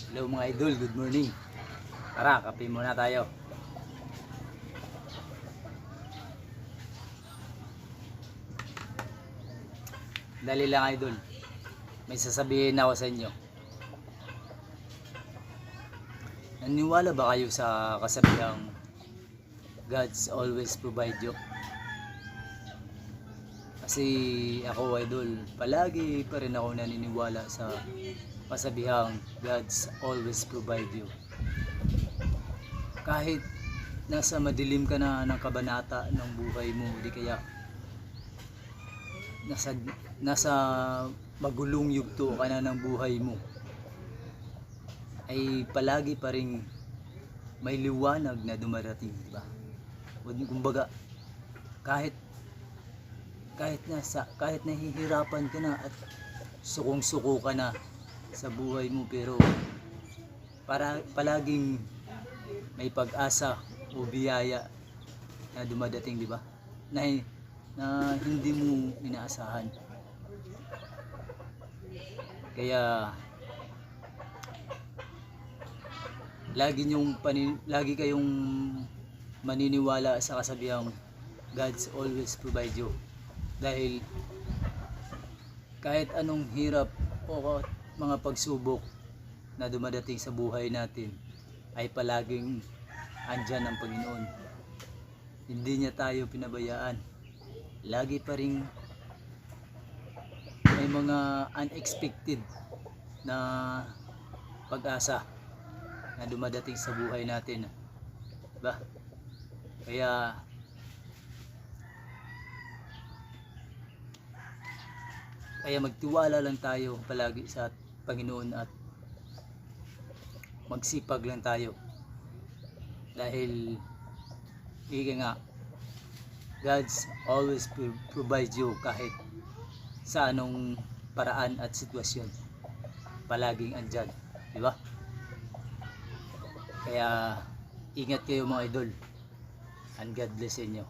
Hello mga idol, good morning. Tara, kape muna tayo. Dali lang idol. May sasabihin ako sa inyo. Naniwala ba kayo sa kasabihang God's always provide you? Kasi ako idol, palagi pa rin ako naniniwala sa kasabihang God's always provide you. Kahit nasa madilim ka na ng kabanata ng buhay mo, di kaya nasa magulong yugto ka na ng buhay mo, ay palagi pa rin may liwanag na dumarating, di ba? Kumbaga, kahit nahihirapan ka na at sukong-suko ka na sa buhay mo, pero palaging may pag-asa o biyaya na dumadating, di ba? Na hindi mo inaasahan. Kaya lagi kayong maniniwala sa kasabihang God's always provide you. Dahil kahit anong hirap o mga pagsubok na dumadating sa buhay natin, ay palaging andyan ang Panginoon. Hindi niya tayo pinabayaan. Lagi pa rin may mga unexpected na pag-asa na dumadating sa buhay natin, diba? Kaya magtiwala lang tayo palagi sa Panginoon at magsipag lang tayo. Dahil ika nga, God's always provides you kahit sa anong paraan at sitwasyon. Palaging andyan, di ba? Kaya ingat kayo mga idol, and God bless inyo.